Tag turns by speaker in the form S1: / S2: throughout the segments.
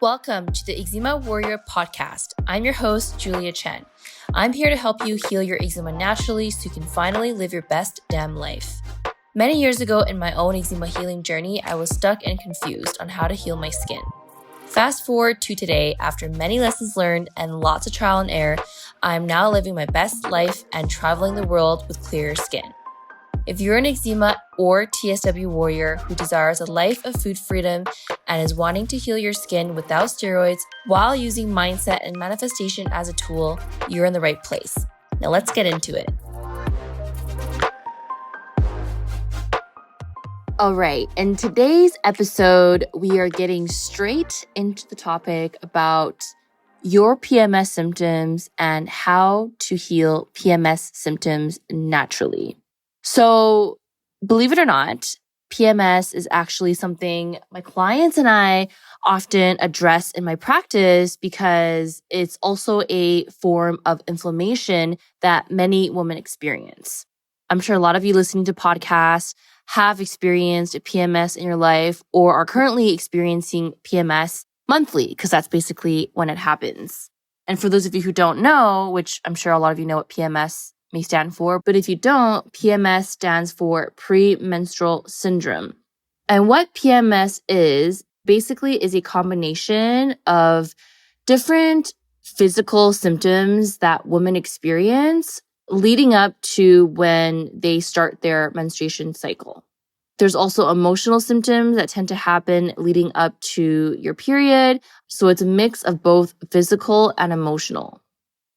S1: Welcome to the Eczema Warrior podcast. I'm your host, Julia Chen. I'm here to help you heal your eczema naturally so you can finally live your best damn life. Many years ago in my own eczema healing journey, I was stuck and confused on how to heal my skin. Fast forward to today, after many lessons learned and lots of trial and error, I'm now living my best life and traveling the world with clearer skin. If you're an eczema or TSW warrior who desires a life of food freedom and is wanting to heal your skin without steroids while using mindset and manifestation as a tool, you're in the right place. Now let's get into it. All right, in today's episode, we are getting straight into the topic about your PMS symptoms and how to heal PMS symptoms naturally. So, believe it or not, PMS is actually something my clients and I often address in my practice because it's also a form of inflammation that many women experience. I'm sure a lot of you listening to podcasts have experienced a PMS in your life or are currently experiencing PMS monthly because that's basically when it happens. And for those of you who don't know, which I'm sure a lot of you know what PMS may stand for, but if you don't, PMS stands for premenstrual syndrome. And what PMS is basically is a combination of different physical symptoms that women experience leading up to when they start their menstruation cycle. There's also emotional symptoms that tend to happen leading up to your period. So it's a mix of both physical and emotional.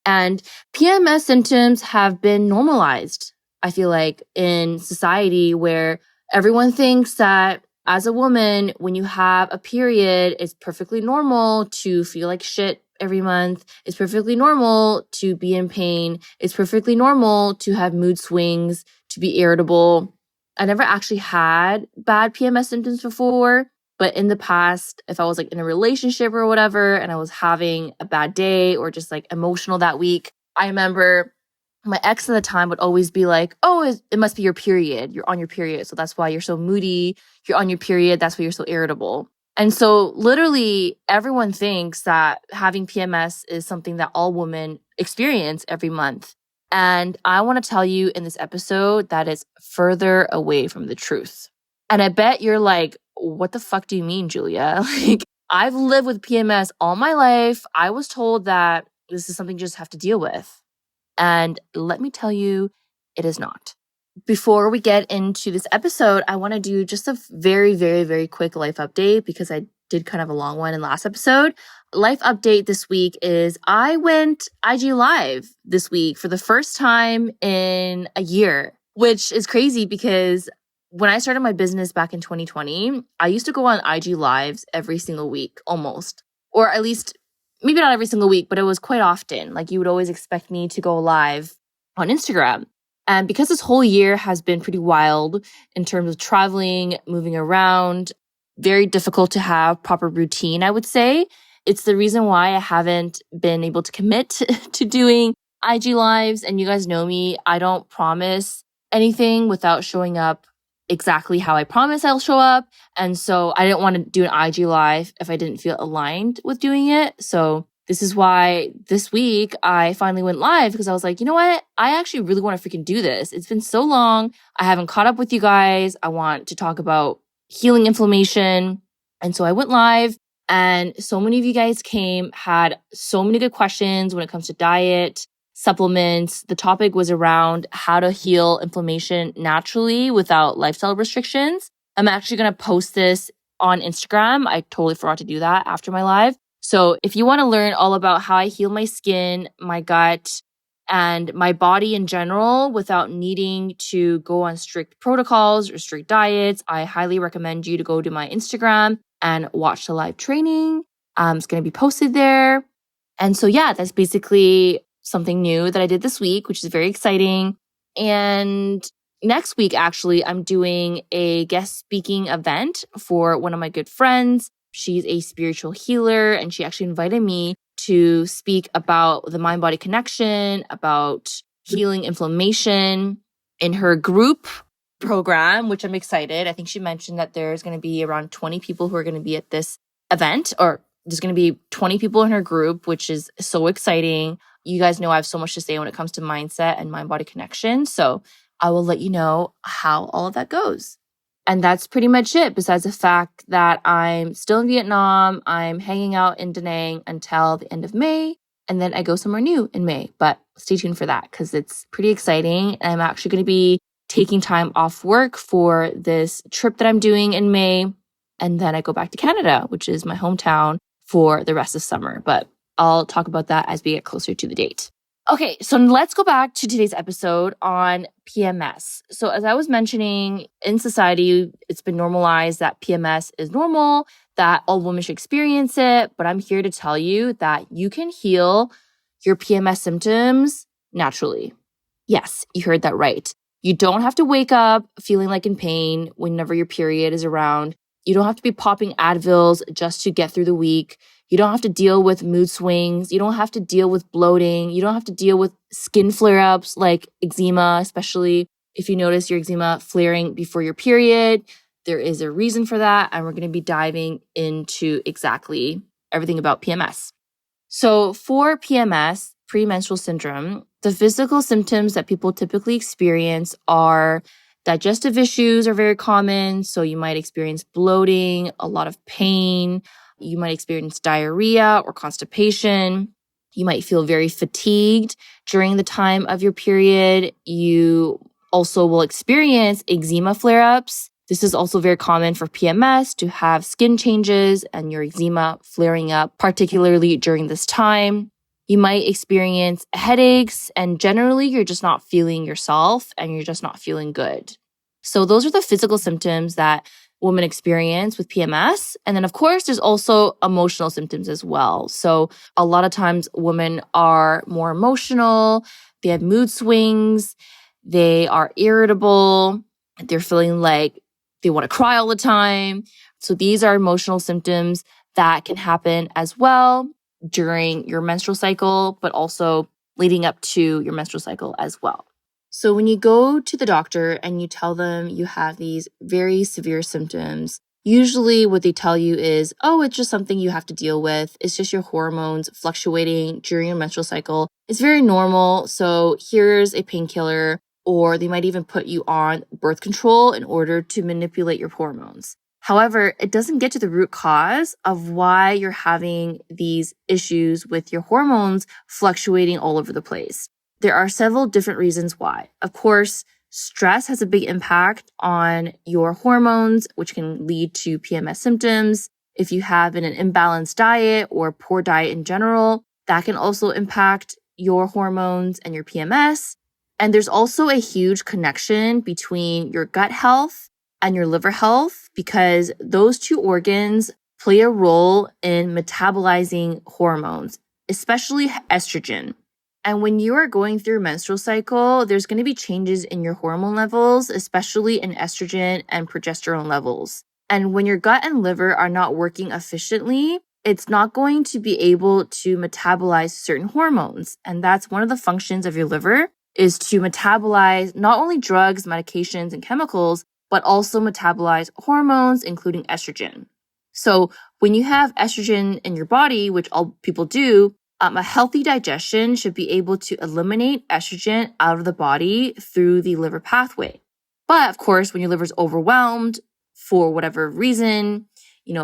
S1: And PMS symptoms have been normalized, I feel like, in society where everyone thinks that as a woman, when you have a period, it's perfectly normal to feel like shit every month. It's perfectly normal to be in pain. It's perfectly normal to have mood swings, to be irritable. I never actually had bad PMS symptoms before. But in the past, if I was like in a relationship or whatever, and I was having a bad day or just like emotional that week, I remember my ex at the time would always be like, oh, it must be your period. You're on your period. So that's why you're so moody. You're on your period. That's why you're so irritable. And so literally everyone thinks that having PMS is something that all women experience every month. And I want to tell you in this episode that is further away from the truth. And I bet you're like, what the fuck do you mean, Julia? Like, I've lived with PMS all my life. I was told that this is something you just have to deal with. And let me tell you, it is not. Before we get into this episode, I want to do just a very, very, very quick life update because I did kind of a long one in last episode. Life update this week is I went IG Live this week for the first time in a year, which is crazy because when I started my business back in 2020, I used to go on IG Lives every single week, almost. Or at least, maybe not every single week, but it was quite often. Like you would always expect me to go live on Instagram. And because this whole year has been pretty wild in terms of traveling, moving around, very difficult to have proper routine, I would say. It's the reason why I haven't been able to commit to doing IG Lives. And you guys know me, I don't promise anything without showing up exactly how I promise I'll show up. And so I didn't want to do an IG Live if I didn't feel aligned with doing it. So this is why this week I finally went live because I was like, you know what? I actually really want to freaking do this. It's been so long. I haven't caught up with you guys. I want to talk about healing inflammation. And so I went live and so many of you guys came, had so many good questions when it comes to diet, supplements. The topic was around how to heal inflammation naturally without lifestyle restrictions. I'm actually going to post this on Instagram. I totally forgot to do that after my live. So if you want to learn all about how I heal my skin, my gut, and my body in general without needing to go on strict protocols or strict diets, I highly recommend you to go to my Instagram and watch the live training. It's going to be posted there. And so yeah, that's basically something new that I did this week, which is very exciting. And next week, actually, I'm doing a guest speaking event for one of my good friends. She's a spiritual healer, and she actually invited me to speak about the mind-body connection, about healing inflammation in her group program, which I'm excited. I think she mentioned that there's going to be around 20 people who are going to be at this event, or There's going to be 20 people in her group, which is so exciting. You guys know I have so much to say when it comes to mindset and mind-body connection. So I will let you know how all of that goes. And that's pretty much it, besides the fact that I'm still in Vietnam. I'm hanging out in Da Nang until the end of May. And then I go somewhere new in May. But stay tuned for that because it's pretty exciting. I'm actually going to be taking time off work for this trip that I'm doing in May. And then I go back to Canada, which is my hometown, for the rest of summer. But I'll talk about that as we get closer to the date. Okay, so let's go back to today's episode on PMS. So as I was mentioning, in society, it's been normalized that PMS is normal, that all women should experience it. But I'm here to tell you that you can heal your PMS symptoms naturally. Yes, you heard that right. You don't have to wake up feeling like in pain whenever your period is around. You don't have to be popping Advils just to get through the week. You don't have to deal with mood swings. You don't have to deal with bloating. You don't have to deal with skin flare-ups like eczema, especially if you notice your eczema flaring before your period. There is a reason for that, and we're going to be diving into exactly everything about PMS. So for PMS, premenstrual syndrome, the physical symptoms that people typically experience are digestive issues are very common. So you might experience bloating, a lot of pain. You might experience diarrhea or constipation. You might feel very fatigued during the time of your period. You also will experience eczema flare-ups. This is also very common for PMS to have skin changes and your eczema flaring up, particularly during this time. You might experience headaches, and generally you're just not feeling yourself and you're just not feeling good. So those are the physical symptoms that women experience with PMS. And then, of course, there's also emotional symptoms as well. So a lot of times women are more emotional, they have mood swings, they are irritable, they're feeling like they want to cry all the time. So these are emotional symptoms that can happen as well during your menstrual cycle, but also leading up to your menstrual cycle as well. So when you go to the doctor and you tell them you have these very severe symptoms, usually what they tell you is, oh, it's just something you have to deal with. It's just your hormones fluctuating during your menstrual cycle. It's very normal. So here's a painkiller, or they might even put you on birth control in order to manipulate your hormones. However, it doesn't get to the root cause of why you're having these issues with your hormones fluctuating all over the place. There are several different reasons why. Of course, stress has a big impact on your hormones, which can lead to PMS symptoms. If you have an imbalanced diet or poor diet in general, that can also impact your hormones and your PMS. And there's also a huge connection between your gut health and your liver health, because those two organs play a role in metabolizing hormones, especially estrogen. And when you are going through menstrual cycle, there's going to be changes in your hormone levels, especially in estrogen and progesterone levels. And when your gut and liver are not working efficiently, it's not going to be able to metabolize certain hormones. And that's one of the functions of your liver, is to metabolize not only drugs, medications, and chemicals, but also metabolize hormones, including estrogen. So when you have estrogen in your body, which all people do, a healthy digestion should be able to eliminate estrogen out of the body through the liver pathway. But of course, when your liver is overwhelmed for whatever reason,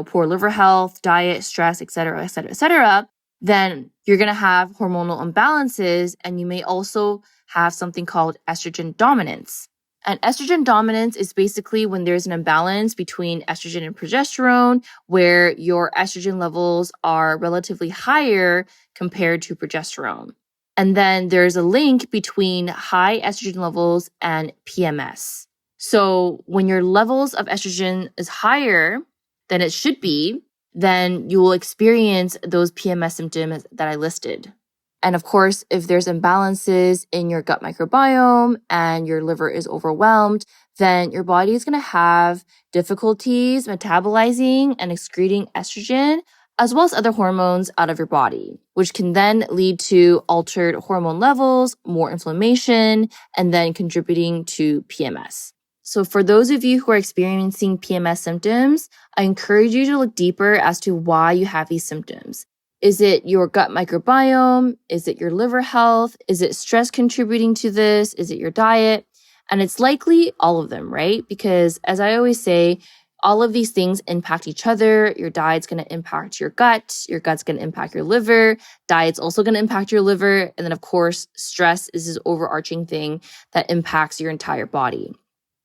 S1: poor liver health, diet, stress, etc., then you're going to have hormonal imbalances, and you may also have something called estrogen dominance. And estrogen dominance is basically when there's an imbalance between estrogen and progesterone, where your estrogen levels are relatively higher compared to progesterone. And then there's a link between high estrogen levels and PMS. So when your levels of estrogen is higher than it should be, then you will experience those PMS symptoms that I listed. And of course, if there's imbalances in your gut microbiome and your liver is overwhelmed, then your body is going to have difficulties metabolizing and excreting estrogen, as well as other hormones out of your body, which can then lead to altered hormone levels, more inflammation, and then contributing to PMS. So for those of you who are experiencing PMS symptoms, I encourage you to look deeper as to why you have these symptoms. Is it your gut microbiome? Is it your liver health? Is it stress contributing to this? Is it your diet? And it's likely all of them, right? Because as I always say, all of these things impact each other. Your diet's going to impact your gut's going to impact your liver. Diet's also going to impact your liver. And then of course, stress is this overarching thing that impacts your entire body.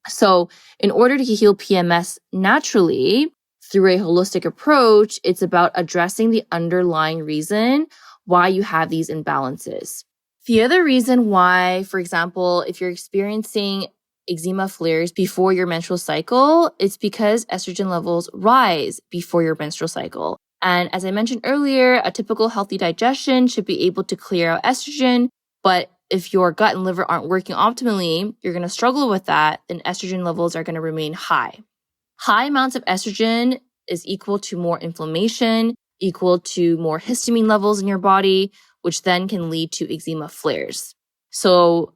S1: So in order to heal PMS naturally through a holistic approach, it's about addressing the underlying reason why you have these imbalances. The other reason why, for example, if you're experiencing eczema flares before your menstrual cycle, it's because estrogen levels rise before your menstrual cycle. And as I mentioned earlier, a typical healthy digestion should be able to clear out estrogen, but if your gut and liver aren't working optimally, you're going to struggle with that, then estrogen levels are going to remain high. High amounts of estrogen is equal to more inflammation, equal to more histamine levels in your body, which then can lead to eczema flares. So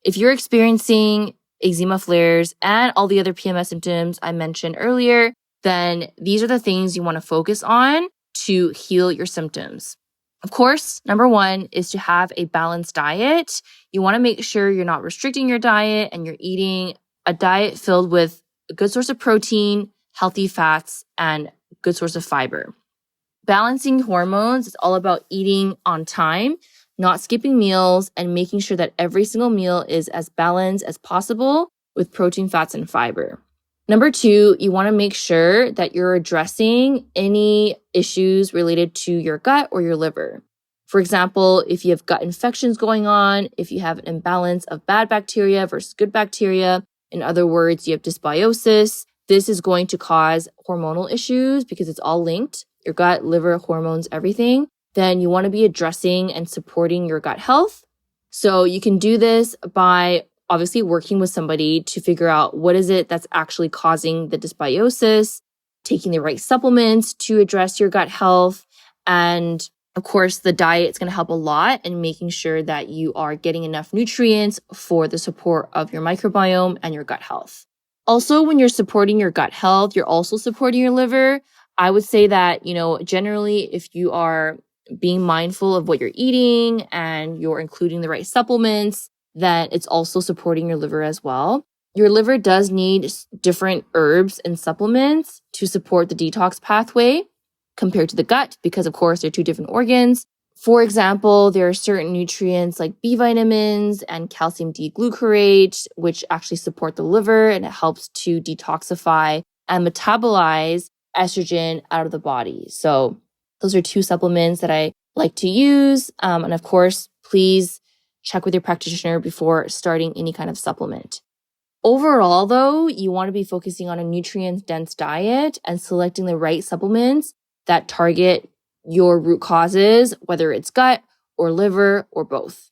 S1: if you're experiencing eczema flares and all the other PMS symptoms I mentioned earlier, then these are the things you want to focus on to heal your symptoms. Of course, number one is to have a balanced diet. You want to make sure you're not restricting your diet and you're eating a diet filled with a good source of protein, healthy fats, and good source of fiber. Balancing hormones is all about eating on time, not skipping meals, and making sure that every single meal is as balanced as possible with protein, fats, and fiber. Number two, you want to make sure that you're addressing any issues related to your gut or your liver. For example, if you have gut infections going on, if you have an imbalance of bad bacteria versus good bacteria, in other words, you have dysbiosis, this is going to cause hormonal issues because it's all linked, your gut, liver, hormones, everything. Then you want to be addressing and supporting your gut health. So you can do this by obviously working with somebody to figure out what is it that's actually causing the dysbiosis, taking the right supplements to address your gut health. And of course, the diet is going to help a lot in making sure that you are getting enough nutrients for the support of your microbiome and your gut health. Also, when you're supporting your gut health, you're also supporting your liver. I would say that, generally, if you are being mindful of what you're eating and you're including the right supplements, then it's also supporting your liver as well. Your liver does need different herbs and supplements to support the detox pathway compared to the gut because, of course, they're two different organs. For example, there are certain nutrients like B vitamins and calcium D-glucarate, which actually support the liver and it helps to detoxify and metabolize estrogen out of the body. So those are two supplements that I like to use. And of course, please check with your practitioner before starting any kind of supplement. Overall, though, you want to be focusing on a nutrient-dense diet and selecting the right supplements that target your root causes, whether it's gut or liver or both.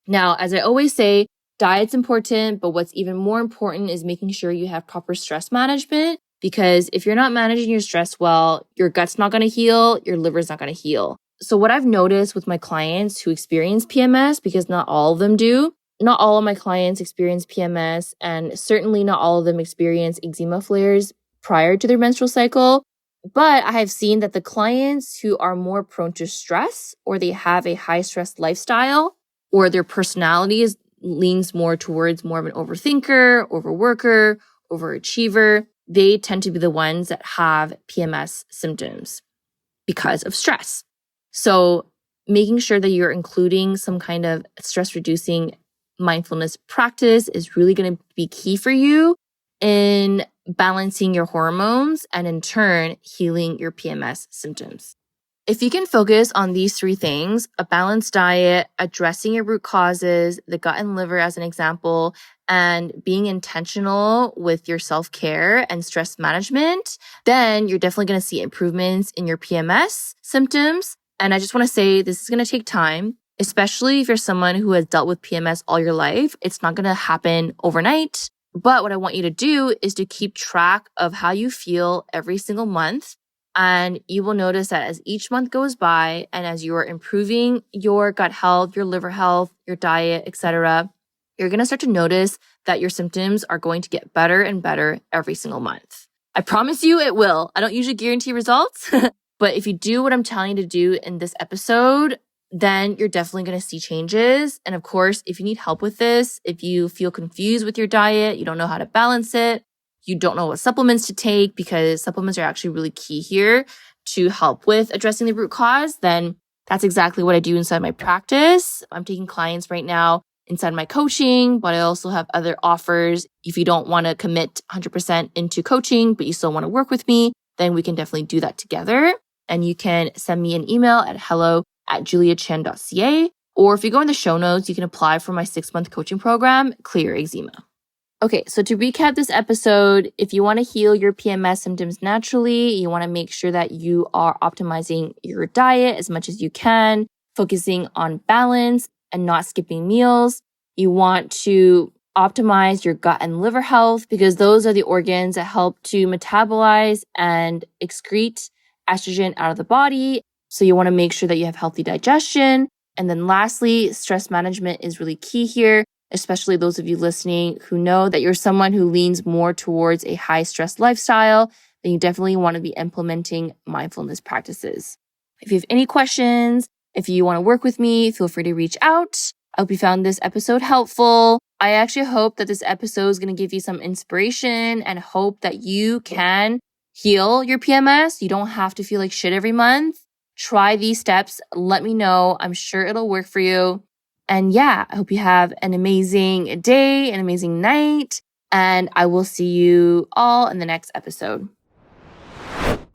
S1: Now, as I always say, diet's important, but what's even more important is making sure you have proper stress management, because if you're not managing your stress well, your gut's not going to heal, your liver's not going to heal. So what I've noticed with my clients who experience PMS, because not all of them do, not all of my clients experience PMS, and certainly not all of them experience eczema flares prior to their menstrual cycle. But I have seen that the clients who are more prone to stress, or they have a high stress lifestyle, or their personality leans more towards more of an overthinker, overworker, overachiever, they tend to be the ones that have PMS symptoms because of stress. So making sure that you're including some kind of stress reducing mindfulness practice is really going to be key for you in balancing your hormones and in turn healing your PMS symptoms. If you can focus on these three things, a balanced diet, addressing your root causes, the gut and liver as an example, and being intentional with your self-care and stress management, then you're definitely going to see improvements in your PMS symptoms. And I just want to say this is going to take time, especially if you're someone who has dealt with PMS all your life. It's not going to happen overnight. But what I want you to do is to keep track of how you feel every single month. And you will notice that as each month goes by and as you are improving your gut health, your liver health, your diet, etc., you're going to start to notice that your symptoms are going to get better and better every single month. I promise you it will. I don't usually guarantee results, but if you do what I'm telling you to do in this episode, then you're definitely going to see changes. And of course, if you need help with this, if you feel confused with your diet, you don't know how to balance it, you don't know what supplements to take, because supplements are actually really key here to help with addressing the root cause, then that's exactly what I do inside my practice. I'm taking clients right now inside my coaching, but I also have other offers. If you don't want to commit 100% into coaching, but you still want to work with me, then we can definitely do that together. And you can send me an email at hello@juliachan.ca. Or if you go in the show notes, you can apply for my 6-month coaching program, Clear Eczema. Okay, so to recap this episode, if you want to heal your PMS symptoms naturally, you want to make sure that you are optimizing your diet as much as you can, focusing on balance and not skipping meals. You want to optimize your gut and liver health, because those are the organs that help to metabolize and excrete estrogen out of the body. So you want to make sure that you have healthy digestion. And then lastly, stress management is really key here, especially those of you listening who know that you're someone who leans more towards a high stress lifestyle, then you definitely want to be implementing mindfulness practices. If you have any questions, if you want to work with me, feel free to reach out. I hope you found this episode helpful. I actually hope that this episode is going to give you some inspiration and hope that you can heal your PMS. You don't have to feel like shit every month. Try these steps. Let me know. I'm sure it'll work for you. And yeah, I hope you have an amazing day, an amazing night, and I will see you all in the next episode.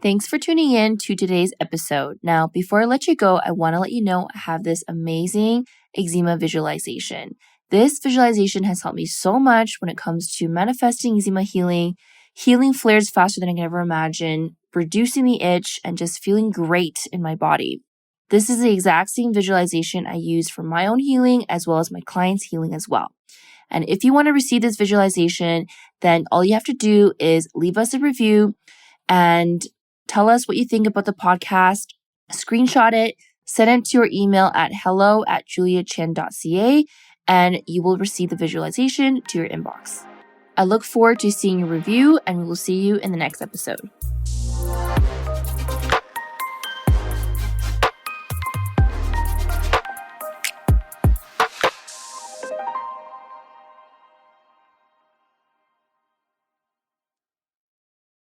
S1: Thanks for tuning in to today's episode. Now, before I let you go, I want to let you know I have this amazing eczema visualization. This visualization has helped me so much when it comes to manifesting eczema healing, healing flares faster than I could ever imagine, reducing the itch, and just feeling great in my body. This is the exact same visualization I use for my own healing as well as my clients' healing as well. And if you want to receive this visualization, then all you have to do is leave us a review and tell us what you think about the podcast, screenshot it, send it to your email at hello@juliachan.ca, and you will receive the visualization to your inbox. I look forward to seeing your review, and we will see you in the next episode.